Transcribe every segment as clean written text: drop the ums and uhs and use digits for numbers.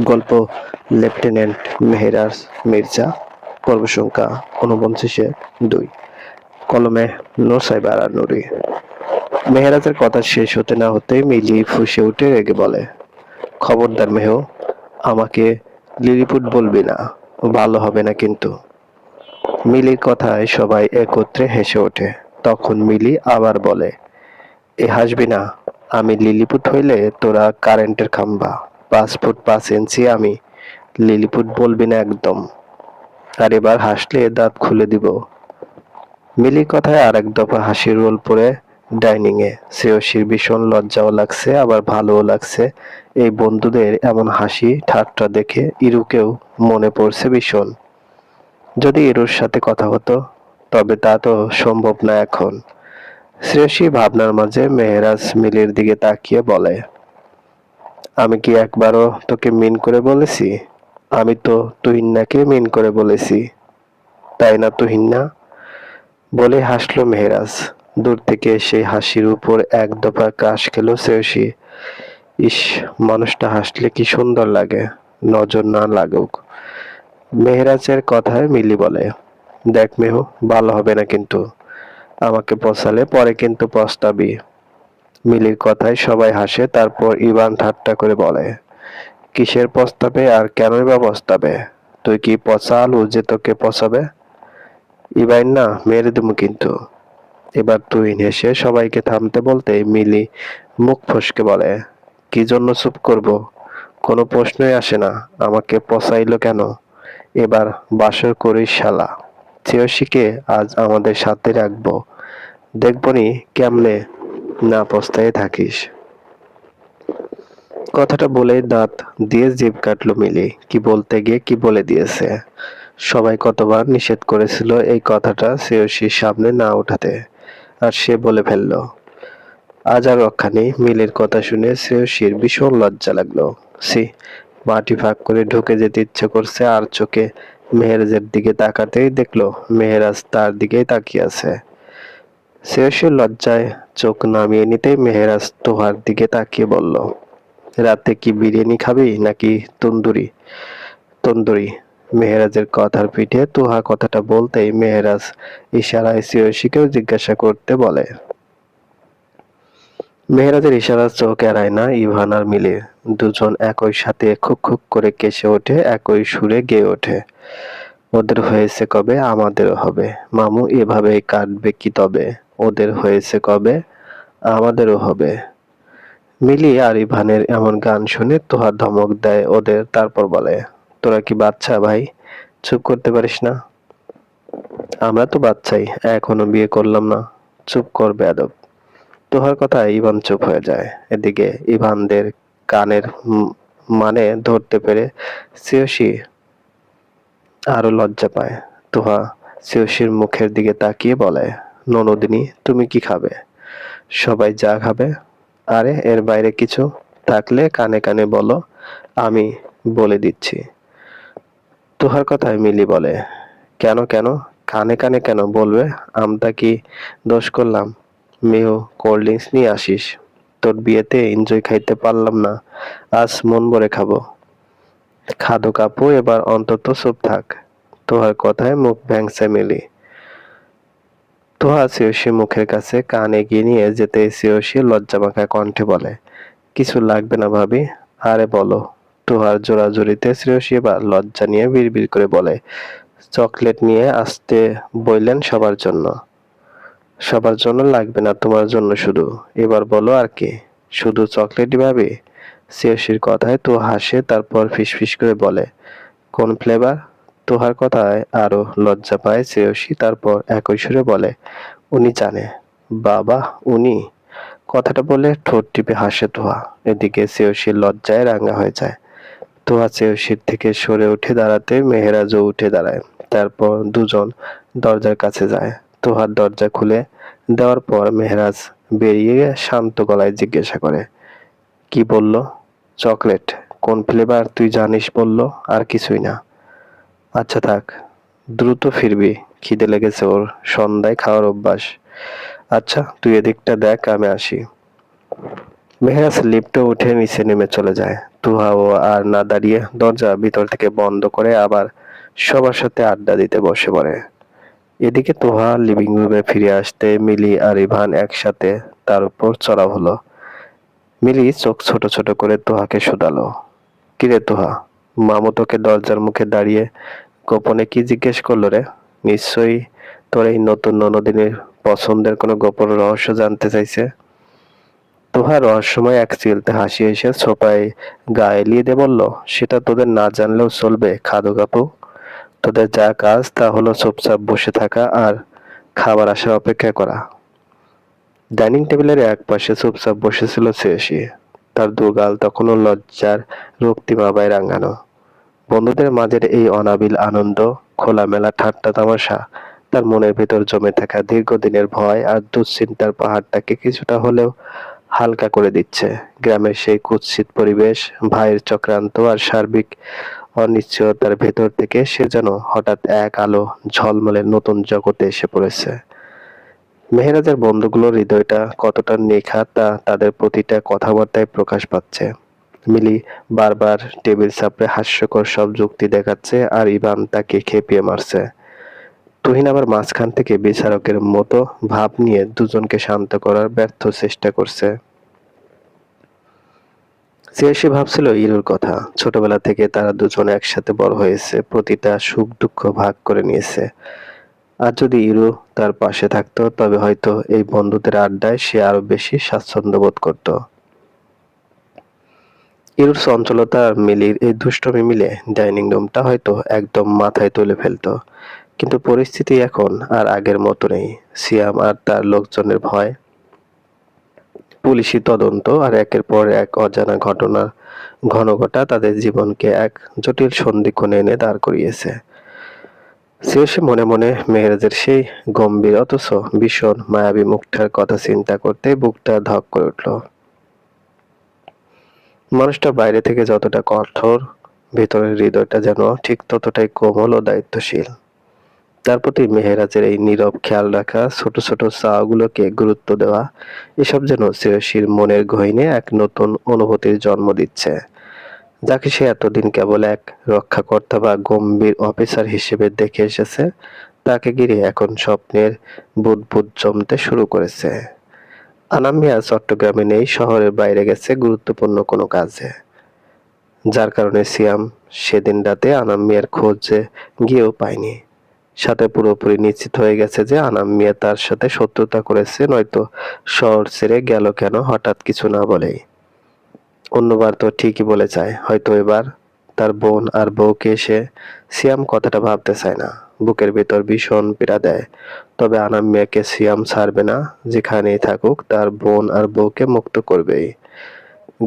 গল্প লেফটেন্যান্ট মেহেরাজ মির্জা, পর্ব সংখ্যা ৪৯-২। কলমে নোসাইবা আর নুরি। মেহেরাজের কথা শেষ হতে না হতেই মিলি ফুঁসে উঠে রেগে বলে, খবরদার মেহু, আমাকে লিলিপুট বলবি না, ভালো হবে না কিন্তু। মিলির কথায় সবাই একত্রে হেসে ওঠে। তখন মিলি আবার বলে, এ হাসবি না, আমি লিলিপুট হইলে তোরা কারেন্টের খাম্বা, 5 ফুট 5 ইঞ্চি আমি, লিলিপুট বলবি না একদম, আর এবার হাসলে দাঁত খুলে দিব। মিলির কথায় আর এক দফা হাসির রোল পড়ে ডাইনিং এ। শ্রেয়সীর ভীষণ লজ্জাও লাগছে আবার ভালোও লাগছে। এই বন্ধুদের এমন হাসি ঠাট্টা দেখে ইরুকেও মনে পড়ছে ভীষণ। যদি ইরুর সাথে কথা হতো, তবে তা তো সম্ভব না এখন। শ্রেয়সী ভাবনার মাঝে মেহেরাজ মিলির দিকে তাকিয়ে বলে, আমি কি একবারও তোকে মিন করে বলেছি? আমি তো তুহিনাকে মিন করে বলেছি, তাই না তুহিনা? বলে হাসলো মেহেরাজ। দূর থেকে সেই হাসির উপর এক দফা ক্রাশ খেলো শ্রেয়সী। ইস, মানুষটা হাসলে কি সুন্দর লাগে, নজর না লাগুক। মেহেরাজের কথায় মিলি বলে, দেখ মেহু, ভালো হবে না কিন্তু, আমাকে পচালে পরে কিন্তু পস্তাবি। মিলির কথায় সবাই হাসে। তারপর ইভান ঠাট্টা করে বলে, কিসের পস্তাবে আর কেনই বা পস্তাবে? তুই কি পচা আলু যে তোকে পচাবে? ইভান না, মেরে দেবো কিন্তু। এবার তুই হেসে সবাইকে থামতে বলতেই মিলি মুখ ফসকে বলে, কি জন্য চুপ করব? কোনো প্রশ্নই আসে না, আমাকে পচাইলো কেন? এবার বাসর করিস শালা, শ্রেয়সীকে আজ আমাদের সাথে রাখবো, দেখবনি কেমনে না পস্তায় থাকিস। কথাটা বলেই দাঁত দিয়ে জিভ কাটলো মিলি। কি বলতে গিয়ে কি বলে দিয়েছে। সবাই কতবার নিষেধ করেছিল এই কথাটা শ্রেয়সীর সামনে না ওঠাতে, আর সে বলে ফেলল। আজ আর রক্ষা নেই। মিলির কথা শুনে শ্রেয়সীর ভীষণ লজ্জা লাগলো। সি, মাটি ফাঁক করে ঢুকে যেতে ইচ্ছে করছে, আর চোখে মেহেরাজের দিকে তাকাতেই দেখলো মেহেরাজ তার দিকেই তাকিয়ে আছে। শ্রেয়সীর লজ্জায় চোখ নামিয়ে নিতেই মেহেরাজ তোহার দিকে তাকিয়ে বলল, রাতে কি বিরিয়ানি খাবি নাকি তন্দুরি? তন্দুরি। মেহেরাজের কথার পিঠে তোহা কথাটা বলতেই মেহেরাজ ইশারায় শ্রেয়সীকেও জিজ্ঞাসা করতে বলে। মেহেরাজের ইশারা চোখ এড়ায় না ইভান আর মিলি। দুজন একই সাথে খুক খুক করে কেসে ওঠে, একই সুরে গেয়ে ওঠে, ওদের হয়েছে কবে, আমাদেরও হবে। মামু এভাবেই কাটবে কি তবে? ওদের হয়েছে কবে, আমাদেরও হবে। মিলি আর ইভানের এমন গান শুনে তোহা ধমক দেয় ওদের, তারপর বলে, তোরা কি বাচ্চা ভাই, চুপ করতে পারিস না? আমরা তো বাচ্চাই, এখনো বিয়ে করলাম না। চুপ কর বেয়াদব। তোহার কথায় ইভান চুপ হয়ে যায়। এদিকে ইভানদের কানের মানে ধরতে পেরে শ্রেয়সী আরো লজ্জা পায়। তোহা শ্রেয়সীর মুখের দিকে তাকিয়ে বলে, ননদিনী, তুমি কি খাবে? সবাই যা খাবে। আরে এর বাইরে কিছু থাকলে কানে কানে বলো, আমি বলে দিচ্ছি। তোহার কথায় মিলি বলে, কেন কেন, কানে কানে কেন বলবে? আমরা কি দোষ করলাম? মেহু, কোল্ড ড্রিঙ্কস নিয়ে আসিস। তোর বিয়েতে এনজয় খাইতে পারলাম না, আজ মন ভরে খাবো। খাদো কাপু, এবার অন্তত চুপ থাক। তোহার কথায় মুখ ভ্যাংচে মিলি। তোহা শ্রেয়সীর মুখের কাছে কান এগিয়ে নিয়ে যেতে শ্রেয়সী লজ্জামাখা কণ্ঠে বলে, কিছু লাগবে না ভাবি, আরে বলো। তোহার জোরাজুরিতে শ্রেয়সী এবার লজ্জা নিয়ে বিড়বিড় করে বলে, চকলেট নিয়ে আসতে বললেন সবার জন্য। সবার জন্য লাগবে না, তোমার জন্য শুধু। এবার বলো আর কি? শুধু চকলেটই ভাবি? শ্রেয়সীর কথায় তো হাসে, তারপর ফিসফিস করে বলে, কোন ফ্লেভার? তোহার কথায় আরো লজ্জা পায় শ্রেয়সী, তারপর একই সুরে বলে, উনি জানে। বাবা, উনি? কথাটা বলে ঠোঁট টিপে হাসে তোহা। এদিকে শ্রেয়সীর লজ্জায় রাঙা হয়ে যায়। তোহা শ্রেয়সীর থেকে সরে উঠে দাঁড়াতে মেহেরাজও উঠে দাঁড়ায়। তারপর দুজন দরজার কাছে যায়। তোহার দরজা খুলে দেওয়ার পর মেহেরাজ বেরিয়ে শান্ত গলায় জিজ্ঞাসা করে, কি বলল? চকলেট। কোন ফ্লেভার তুই জানিস বলল, আর কিছুই না। আচ্ছা থাক, দ্রুত ফিরবি, খিদে লেগেছে ওর, সন্ধ্যায় খাওয়ার অভ্যাস। আচ্ছা তুই এদিকটা দেখ, আমি আসি। মেহেরাজ লিফটে উঠে নিচে নেমে চলে যায়। তুহাও আর না দাঁড়িয়ে দরজা ভিতর থেকে বন্ধ করে আবার সবার সাথে আড্ডা দিতে বসে পড়ে। এদিকে তুহা লিভিং রুমে ফিরে আসতে মিলি আর ইভান একসাথে তার উপর চড়াও হলো। মিলি চোখ ছোট ছোট করে তুহাকে শুধালো, কিরে তুহা, মামু তোকে দরজার মুখে দাঁড়িয়ে গোপনে কি জিজ্ঞেস করলো রে? নিশ্চয়ই তোর এই নতুন ননদিনীর পছন্দের কোনো গোপন রহস্য জানতে চাইছে। তুহা রহস্যময় এক চিলতে হাসি এসে সোফায় গা এলিয়ে দিয়ে বলল, সেটা তোদের না জানলেও চলবে খাদু কাপু। তোদের যা কাজ তা হলো চুপচাপ বসে থাকা আর খাবার আসার অপেক্ষা করা। ডাইনিং টেবিলের এক পাশে চুপচাপ বসেছিল শ্রেয়সী। তার দুগাল তখনও লজ্জার রক্তিমাবায় রাঙানো। বন্ধুদের মাঝের এই অনাবিল আনন্দ, খোলামেলা ঠাট্টা তামাশা তার মনের ভেতর জমে থাকা দীর্ঘদিনের ভয় আর দুশ্চিন্তার পাহাড়টাকে কিছুটা হলেও হালকা করে দিচ্ছে। গ্রামের সেই কুৎসিত পরিবেশ, ভাইয়ের চক্রান্ত আর সার্বিক অনিশ্চয়তার ভেতর থেকে সে যেন হঠাৎ এক আলো ঝলমলে নতুন জগতে এসে পড়েছে। মেহেরাজের বন্ধুগুলোর হৃদয়টা কতটা নিখাত তা তাদের প্রতিটা কথাবার্তায় প্রকাশ পাচ্ছে। মিলি বারবার টেবিল চাপড়ে হাস্যকর সব যুক্তি দেখাচ্ছে আর ইভান তাকে খেপিয়ে মারছে। তুহিন আবার মাঝখান থেকে বিচারকের মতো ভাব নিয়ে দুজনকে শান্ত করার ব্যর্থ চেষ্টা করছে। সে ভাবছিল ইরুর কথা। ছোটবেলা থেকে তারা দুজন একসাথে বড় হয়েছে, প্রতিটা সুখ দুঃখ ভাগ করে নিয়েছে। আর যদি ইরু তার পাশে থাকতো তবে হয়তো এই বন্ধুদের আড্ডায় সে আরো বেশি স্বাচ্ছন্দ্য বোধ করত। ইরুর চঞ্চলতা আর মিলির এই দুষ্টমি মিলে ডাইনিং রুমটা হয়তো একদম মাথায় তুলে ফেলতো। কিন্তু পরিস্থিতি এখন আর আগের মতো নেই। সিয়াম আর তার লোকজনের ভয়, পুলিশি তদন্ত আর একের পর এক অজানা ঘটনার ঘনঘটা তাদের জীবনকে এক জটিল সন্ধিক্ষণে এনে দাঁড় করিয়েছে। সে মনে মনে মেহেরাজের সেই গম্ভীর অথচ ভীষণ মায়াবী মুখটার কথা চিন্তা করতে বুকটা ধক করে উঠল। মানুষটা বাইরে থেকে যতটা কঠোর, ভেতরের হৃদয়টা যেন ঠিক ততটাই কোমল ও দায়িত্বশীল। তার প্রতি মেহেরাজের এই নীরব খেয়াল রাখা, ছোট ছোট চাওয়াগুলোকে গুরুত্ব দেওয়া, এসব যেন শ্রেয়সীর মনের গহীনে এক নতুন অনুভূতির জন্ম দিচ্ছে। যাকে সে এতদিন কেবল এক রক্ষাকর্তা বা গম্ভীর অফিসার হিসেবে দেখে এসেছে, তাকে ঘিরে এখন স্বপ্নের বুদবুদ জমতে শুরু করেছে। আনাম মিয়া চট্টগ্রামে নেই, শহরের বাইরে গেছে গুরুত্বপূর্ণ কোনো কাজে। যার কারণে সিয়াম সেদিন রাতে আনাম মিয়ার খোঁজে গিয়েও পায়নি। সাথে পুরোপুরি নিশ্চিত হয়ে গেছে যে আনাম মিয়া তার সাথে শত্রুতা করেছে, নয়তো শহর ছেড়ে গেল কেন হঠাৎ কিছু না বলেই। অন্যবার তো ঠিকই বলে যায়, হয়তো এবার তার বোন আর বউকে সে সিয়াম কথাটা ভাবতে চায় না। বুকের ভেতর ভীষণ পীড়া দেয়। তবে আনাম মিয়াকে সিয়াম ছাড়বে না, যেখানেই থাকুক তার বোন আর বউকে মুক্ত করবেই।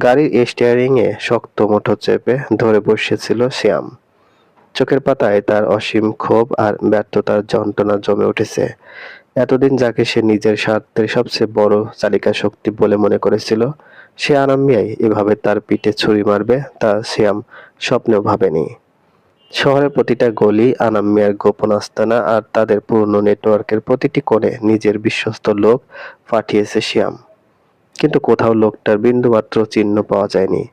গাড়ির স্টিয়ারিং এ শক্ত মুঠো চেপে ধরে বসেছিল সিয়াম। চোখের পাতায় তার অসীম ক্ষোভ আর ব্যর্থতার যন্ত্রণা জমে উঠেছে। এতদিন যাকে সে নিজের স্বার্থের সবচেয়ে বড় চালিকা শক্তি বলে মনে করেছিল, সে আনাম মিয়াই এভাবে তার পিঠে ছুরি মারবে তা সিয়াম স্বপ্নেও ভাবেনি। শহরের প্রতিটা গলি আনাম মিয়ার গোপন আস্তানা আর তাদের পুরনো নেটওয়ার্কের প্রতিটি কোণে নিজের বিশ্বস্ত লোক পাঠিয়েছে সিয়াম। কিন্তু কোথাও লোকটার বিন্দুমাত্র চিহ্ন পাওয়া যায়নি।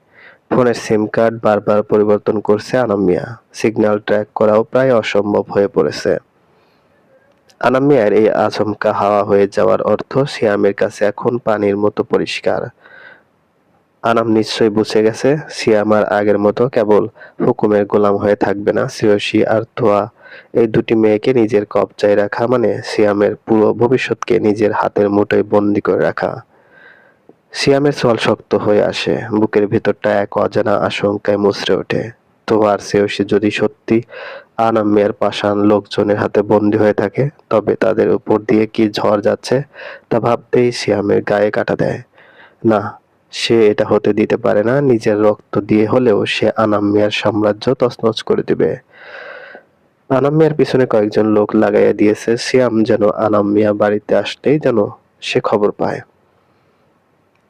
ফোনের সিম কার্ড বারবার পরিবর্তন করছে আনাম মিয়া। সিগন্যাল ট্র্যাক করাও প্রায় অসম্ভব হয়ে পড়েছে। আনাম মিয়ার এই আচমকা হাওয়া হয়ে যাওয়ার অর্থ সিয়ামের কাছে এখন পানির মতো পরিষ্কার। আনাম নিশ্চয়ই বুঝে গেছে সিয়াম আর আগের মতো কেবল হুকুমের গোলাম হয়ে থাকবে না। শ্রেয়সী আর তোয়া এই দুটি মেয়েকে নিজের কবজায় রাখা মানে সিয়ামের পুরো ভবিষ্যৎকে নিজের হাতের মুঠোয় বন্দি করে রাখা। সিয়ামের চোয়াল শক্ত হয়ে আসে, বুকের ভেতরটা এক অজানা আশঙ্কায় মুচড়ে ওঠে। তোয়া আর শ্রেয়সী যদি সত্যি আনাম মিয়ার পাষাণ লোকজনের হাতে বন্দী হয়ে থাকে, তবে তাদের উপর দিয়ে কি ঝড় যাচ্ছে তা ভাবতেই সিয়ামের গায়ে কাঁটা দেয়। না, সে এটা হতে দিতে পারে না। নিজের রক্ত দিয়ে হলেও সে আনাম মিয়ার সাম্রাজ্য তছনছ করে দিবে। আনাম মিয়ার পিছনে কয়েকজন লোক লাগাইয়া দিয়েছে। সিয়াম যেন আনাম মিয়া বাড়িতে আসলেই যেন সে খবর পায়।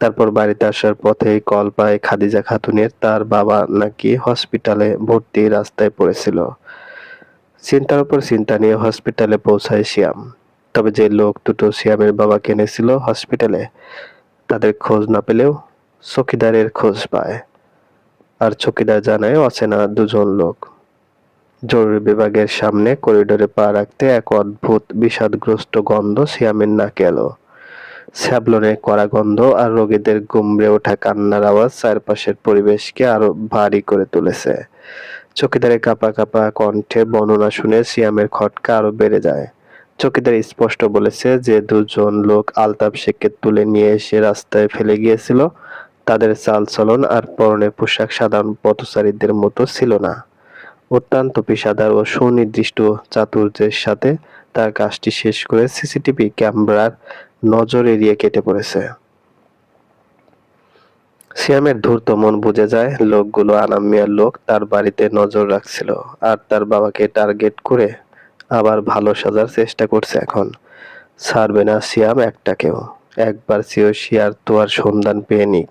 তারপর বাড়িতে আসার পথেই কল পায় খাদিজা খাতুনের, তার বাবা নাকি হসপিটালে ভর্তি, রাস্তায় পড়েছিল। চিন্তার উপর চিন্তা নিয়ে হসপিটালে পৌঁছায় সিয়াম। তবে যে লোক দুটো সিয়ামের বাবাকে এনেছিল হসপিটালে, তাদের খোঁজ না পেলেও চকিদারের খোঁজ পায়, আর চকিদার জানায় অচেনা দুজন লোক। জরুরি বিভাগের সামনে করিডোরে পা রাখতে এক অদ্ভুত বিষাদগ্রস্ত গন্ধ সিয়ামের নাকে এলো। স্যাভলনের কড়া গন্ধ আর রোগীদের গুমড়ে ওঠা কান্নার আওয়াজ চারপাশের পরিবেশকে আরো ভারী করে তুলেছে। চকিদারের কাঁপা কাঁপা কণ্ঠে বর্ণনা শুনে সিয়ামের খটকা আরো বেড়ে যায়। চকিদার স্পষ্ট বলেছে যে দুজন লোক আলতাফ শেখকে তুলে নিয়ে এসে রাস্তায় ফেলে গিয়েছিল। তাদের চালচলন আর পরনের পোশাক সাধারণ পথচারীদের মতো ছিল না। অত্যন্ত পেশাদার ও সুনির্দিষ্ট চাতুর্যের সাথে তার কাজটি শেষ করে সিসিটিভি ক্যামেরার নজর এড়িয়ে কেটে পড়েছে। সিয়ামের ধূর্ত মন বুঝে যায় লোকগুলো আনাম মিয়ার লোক, তার বাড়িতে নজর রাখছিল আর তার বাবাকে টার্গেট করে আবার ভালো সাজার চেষ্টা করছে। এখন ছাড়বে না সিয়াম একটাকেও। একবার সিওসি আর তোয়ার সন্ধান পেয়ে নিক,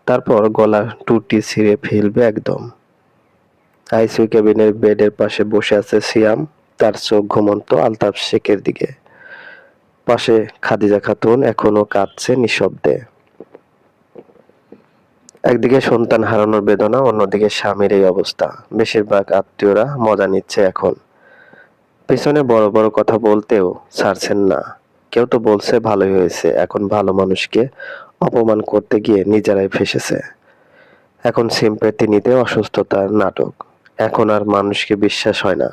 তারপর গলার টুটি ছিঁড়ে ফেলবে একদম। আইসিইউ কেবিনের বেডের পাশে বসে আছে সিয়াম, তার চোখ ঘুমন্ত আলতাফ শেখের দিকে। পাশে খাদিজা খাতুন এখনো কাঁদছে নিঃশব্দে। একদিকে সন্তান হারানোর বেদনা, অন্যদিকে স্বামীর এই অবস্থা। বেশিরভাগ আত্মীয়রা মজা নিচ্ছে এখন, পেছনে বড় বড় কথা বলতেও ছাড়ছেন না। কেউ তো বলছে ভালোই হয়েছে, এখন ভালো মানুষকে অপমান করতে গিয়ে নিজেরাই ফেঁসেছে। এখন সিম্প্যাথি নিতে অসুস্থতার নাটক। এখন আর মানুষকে বিশ্বাস হয় না।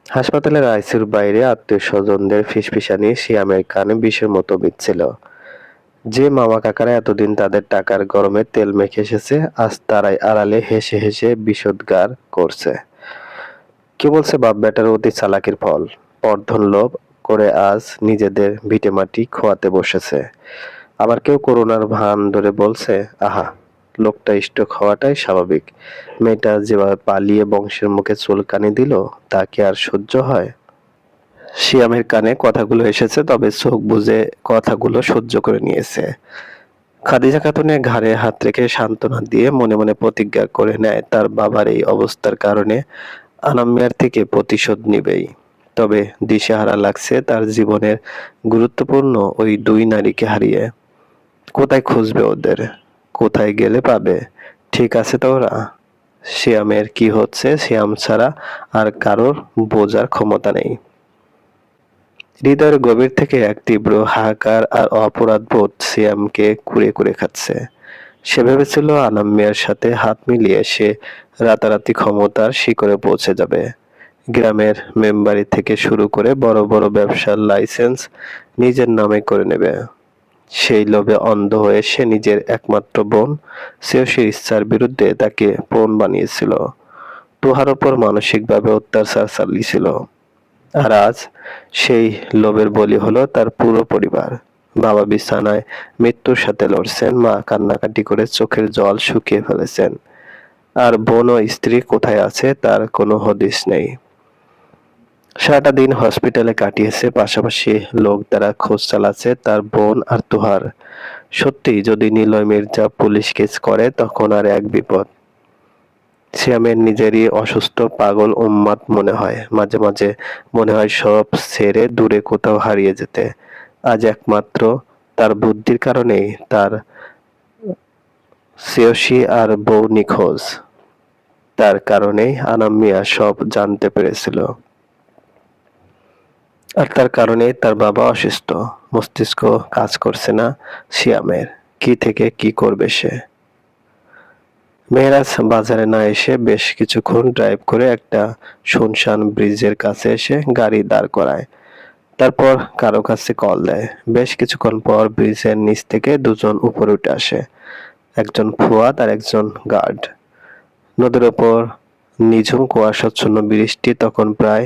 হাসপাতালের আইসিইউর বাইরে আত্মীয় স্বজনদের ফিসফিসানি সিয়ামের কানে বিষের মতো বিচ্ছিল। যে মামা কাকারা এতদিন তাদের টাকার গরমে তেল মেখে এসেছে, আজ তারাই আড়ালে হেসে হেসে বিষোদ্গার করছে। কেউ বলছে বাপ বেটার অতি চালাকির ফল, পরধন লোভ করে আজ নিজেদের ভিটেমাটি খোয়াতে বসেছে। আবার কেউ করোনার ভান ধরে বলছে, আহা, লোকটা স্ট্রোক হওয়াটাই স্বাভাবিক। মেয়েটা যেভাবে পালিয়ে বংশের মুখে চুলকানি দিল, তা কি আর সহ্য হয়? সিয়ামের কানে কথাগুলো এসেছে, তবে চোখ বুজে কথাগুলো সহ্য করে নিয়েছে। খাদিজা খাতুনের ঘাড়ে হাত রেখে সান্ত্বনা দিয়ে মনে মনে প্রতিজ্ঞা করে নেয় তার বাবার এই অবস্থার কারণে আনাম মিয়ার থেকে প্রতিশোধ নিবেই। তবে দিশেহারা লাগছে তার জীবনের গুরুত্বপূর্ণ ওই দুই নারীকে হারিয়ে। কোথায় খুঁজবে ওদের? কোথায় গেলে পাবে? ঠিক আছে তো ওরা? সিয়ামের কি হচ্ছে সিয়াম ছাড়া আর কারোর বোঝার ক্ষমতা নেই। হৃদয়ের গভীর থেকে এক তীব্র হাহাকার আর অপরাধবোধ সিয়ামকে কুরে কুরে খাচ্ছে। সে ভেবেছিল আনাম মিয়ার সাথে হাত মিলিয়ে সে রাতারাতি ক্ষমতার শিখরে পৌঁছে যাবে। গ্রামের মেম্বারি থেকে শুরু করে বড় বড় ব্যবসার লাইসেন্স নিজের নামে করে নেবে। সেই লোভে অন্ধ হয়ে সে নিজের একমাত্র বোন শ্রেয়সীর ইচ্ছার বিরুদ্ধে তাকে পণ বানিয়েছিল। তোহার ওপর মানসিকভাবে অত্যাচার চালিয়েছিল। আর আজ সেই লোভের বলি হলো তার পুরো পরিবার। বাবা বিছানায় মৃত্যুর সাথে লড়ছেন, মা কান্নাকাটি করে চোখের জল শুকিয়ে ফেলেছেন, আর বোন ও স্ত্রী কোথায় আছে তার কোনো হদিস নেই। সারাটা দিন হসপিটালে কাটিয়েছে, পাশাপাশি লোক দ্বারা খোঁজ চালাচ্ছে তার বোন আর তোহার। সত্যি যদি নিলয় মির্জা পুলিশ কেস করে তখন আর এক বিপদ। সিয়ামের নিজেরই অসুস্থ পাগল উন্মাদ মনে হয়। মাঝে মাঝে মনে হয় সব ছেড়ে দূরে কোথাও হারিয়ে যেতে। আজ একমাত্র তার বুদ্ধির কারণেই তার শ্রেয়সী আর বউ নিখোঁজ। তার কারণেই আনাম মিয়া সব জানতে পেরেছিল। আর তার কারণেই তার বাবা অসুস্থ। মস্তিষ্ক কাজ করছে না সিয়ামের। কি থেকে কি করবে সে? মেহেরাজ বাজারে না এসে বেশ কিছুক্ষণ ড্রাইভ করে একটা শুনশান ব্রিজের কাছে এসে গাড়ি দাঁড় করায়। তারপর কারো কাছে কল দেয়। বেশ কিছুক্ষণ পর ব্রিজের নিচ থেকে দুজন উপরে উঠে আসে, একজন ফুয়াদ আর একজন গার্ড। নদীর ওপর নিঝুম কুয়াশাচ্ছন্ন বৃষ্টি তখন প্রায়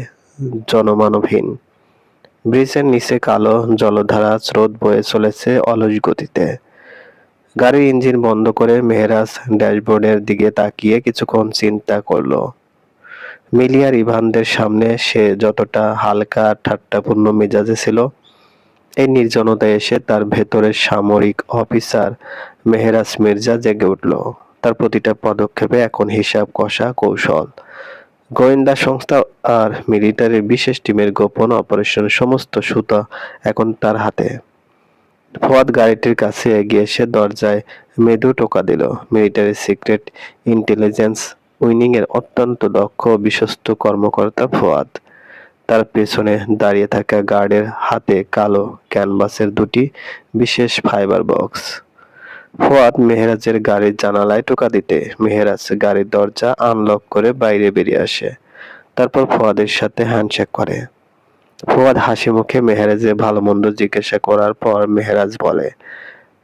জনমানবহীন। ব্রিজের নিচে কালো জলধারা স্রোত বয়ে চলেছে অলস গতিতে। গাড়ির ইঞ্জিন বন্ধ করে মেহেরাজ ড্যাশবোর্ডের দিকে তাকিয়ে কিছুক্ষণ চিন্তা করলো। মিলি আর ইভানদের সামনে সে যতটা হালকা ঠাট্টাপূর্ণ মেজাজে ছিল, এই নির্জনতায় এসে তার ভেতরের সামরিক অফিসার মেহেরাজ মির্জা জেগে উঠল। তার প্রতিটা পদক্ষেপে এখন হিসাব কষা কৌশল। গোয়েন্দা সংস্থা আর মিলিটারির বিশেষ টিমের গোপন অপারেশন সমস্ত সুতা এখন তার হাতে। ফুয়াদ গাড়িটির কাছে এগিয়ে এসে দরজায় মৃদু টোকা দিল। মিলিটারি সিক্রেট ইন্টেলিজেন্স উইং এর অত্যন্ত দক্ষ ও বিশ্বস্ত কর্মকর্তা ফুয়াদ। তার পেছনে দাঁড়িয়ে থাকা গার্ডের হাতে কালো ক্যানভাসের দুটি বিশেষ ফাইবার বক্স। ফুয়াদ মেহেরাজের গাড়ির জানালায় টোকা দিতে মেহেরাজ গাড়ির দরজা আনলক করে বাইরে বেরিয়ে আসে। তারপর ফুয়াদের সাথে হ্যান্ডশেক করে। ফুয়াদ হাসি মুখে মেহেরাজের ভালো মন্দ জিজ্ঞাসা করার পর মেহেরাজ বলে,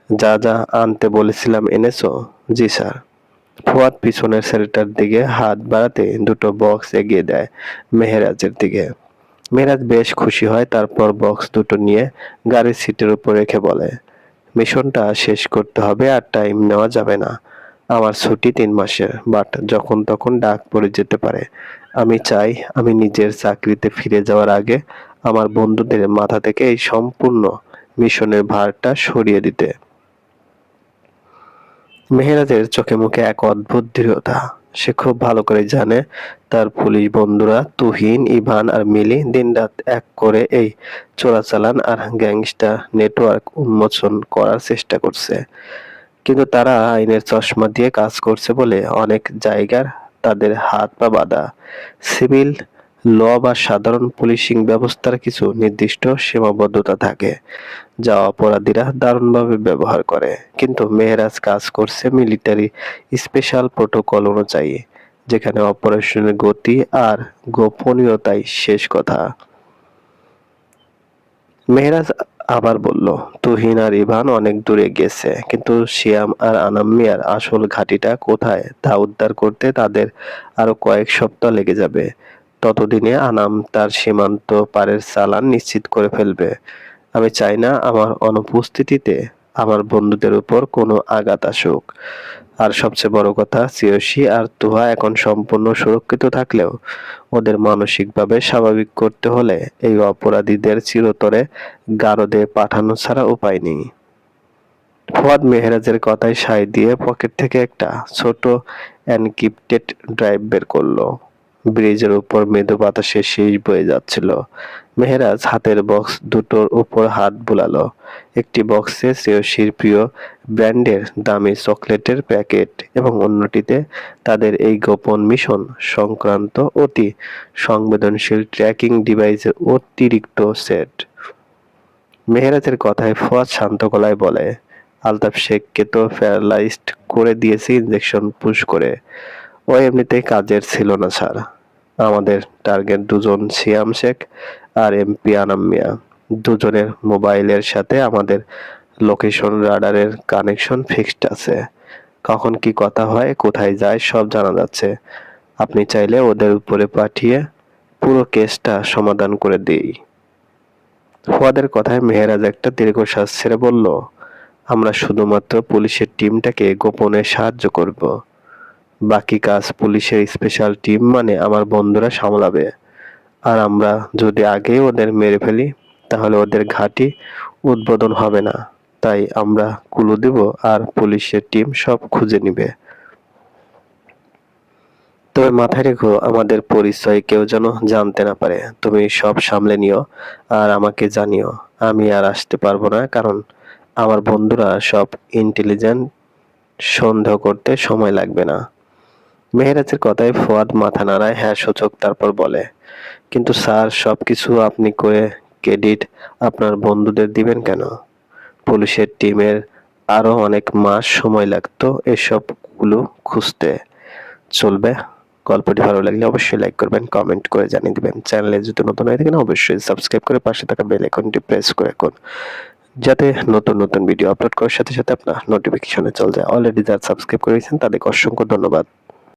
যা যা আনতে বলেছিলাম এনেছো? জি স্যার। ফুয়াদ পিছনের ছেলেটার দিকে হাত বাড়াতে দুটো বক্স এগিয়ে দেয় মেহেরাজের দিকে। মেহেরাজ বেশ খুশি হয়। তারপর বক্স দুটো নিয়ে গাড়ির সিটের উপর রেখে বলে, মিশনটা শেষ করতে হবে আর টাইম নেওয়া যাবে না। আমার ছুটি 3 মাসের, বাট যখন তখন ডাক পড়ে যেতে পারে। আমি চাই আমি নিজের চাকরিতে ফিরে যাওয়ার আগে আমার বন্ধুদের মাথা থেকে এই সম্পূর্ণ মিশনের ভারটা সরিয়ে দিতে। মেহেরাজের চোখে মুখে এক অদ্ভুত দৃঢ়তা। সে খুব ভালো করে জানে তার পুলিশ বন্ধুরা তুহিন, ইভান আর মিলি দিনরাত এক করে এই চোরাচালান আর গ্যাংস্টার নেটওয়ার্ক উন্মোচন করার চেষ্টা করছে। কিন্তু তারা আইনের চশমা দিয়ে কাজ করছে বলে অনেক জায়গার তাদের হাত পা বাঁধা। সিভিল ল বা সাধারণ পুলিশিং ব্যবস্থার কিছু নির্দিষ্ট সীমাবদ্ধতা থাকে যা অপরাধীরা দারুণভাবে ব্যবহার করে। কিন্তু মেহরাজ কাজ করছে মিলিটারি স্পেশাল প্রোটোকল অনুযায়ী, যেখানে অপারেশনের গতি আর গোপনীয়তাই শেষ কথা। মেহরাজ আবার বলল, তুহিন আর ইভান অনেক দূরে গেছে, কিন্তু শিয়াম আর আনাম মিয়ার আসল ঘাঁটিটা কোথায় তা উদ্ধার করতে তাদের আরো কয়েক সপ্তাহ লেগে যাবে। ততদিনে আনাম তার সীমান্ত পারের চালান নিশ্চিত করে ফেলবে। আমি চাই না আমার অনুপস্থিতিতে আমার বন্ধুদের উপর কোনো আঘাত আসুক। আর সবচেয়ে বড় কথা, চিয়োশি আর তুহা এখন সম্পূর্ণ সুরক্ষিত থাকলেও ওদের মানসিকভাবে স্বাভাবিক করতে হলে এই অপরাধীদের চিরতরে গারদে পাঠানো ছাড়া উপায় নেই। ফুয়াদ মেহেরাজের কথায় সায় দিয়ে পকেট থেকে একটা ছোট এনক্রিপ্টেড ড্রাইভ বের করলো। ব্রিজের উপর মৃদু বাতাসে শীষ বয়ে যাচ্ছিল। মেহেরাজ হাতের বক্স দুটোর উপর হাত বুলালো। একটি বক্সে শ্রেয়সীর প্রিয় ব্র্যান্ডের দামি চকলেটের প্যাকেট এবং অন্যটিতে তাদের এই গোপন মিশন সংক্রান্ত অতি সংবেদনশীল ট্র্যাকিং ডিভাইসের অতিরিক্ত সেট। মেহেরাজের কথায় ফুয়াদ শান্ত গলায় বলে, আলতাফ শেখকে তো প্যারালাইজড করে দিয়েছি ইনজেকশন পুশ করে। ও এমনিতেই কাজের ছিল না স্যার। আমাদের টার্গেট দুজন সিয়াম শেখ আর এমপি আনাম মিয়া। দুজনের মোবাইলের সাথে আমাদের লোকেশন রাডারের কানেকশন ফিক্সড আছে। কখন কি কথা হয়, কোথায় যায় সব জানা যাচ্ছে। আপনি চাইলে ওদের উপরে পাঠিয়ে পুরো কেসটা সমাধান করে দিই। ফুয়াদের কথায় মেহেরাজ একটা দীর্ঘশ্বাস ছেড়ে বলল, আমরা শুধুমাত্র পুলিশের টিমটাকে গোপনে সাহায্য করব। বাকি কাজ পুলিশের স্পেশাল টিম মানে আমার বন্ধুরা সামলাবে। আর আমরা যদি আগেই ওদের মেরে ফেলি তাহলে ওদের ঘাঁটি উদ্বোধন হবে না। তাই আমরা ক্লু দেব আর পুলিশের টিম সব খুঁজে নিবে। তবে মাথায় রেখো, আমাদের পরিচয় কেউ যেন জানতে না পারে। তুমি সব সামলে নিও আর আমাকে জানিও। আমি আর আসতে পারবো না, কারণ আমার বন্ধুরা সব ইন্টেলিজেন্ট, সন্দেহ করতে সময় লাগবে না। মেহেরাজের কথায় ফুয়াদ মাথা নাড়ায় হ্যাঁ সূচক, তারপর বলে, কিন্তু স্যার সবকিছু আপনি করে ক্রেডিট আপনার বন্ধুদের দিবেন কেন? পুলিশের টিমের আরো অনেক মাস সময় লাগতো এসবগুলো খুঁজতে। চলবে? গল্পটি ভালো লাগলে অবশ্যই লাইক করবেন, কমেন্ট করে জানিয়ে দিবেন। চ্যানেলে যদি নতুন হয়ে থাকেন অবশ্যই সাবস্ক্রাইব করে পাশে থাকা বেল আইকনটি প্রেস করে রাখুন, যাতে নতুন নতুন ভিডিও আপলোড করার সাথে সাথে আপনার নোটিফিকেশনে চলে যায়। অলরেডি যারা সাবস্ক্রাইব করেছেন তাদেরকে অসংখ্য ধন্যবাদ।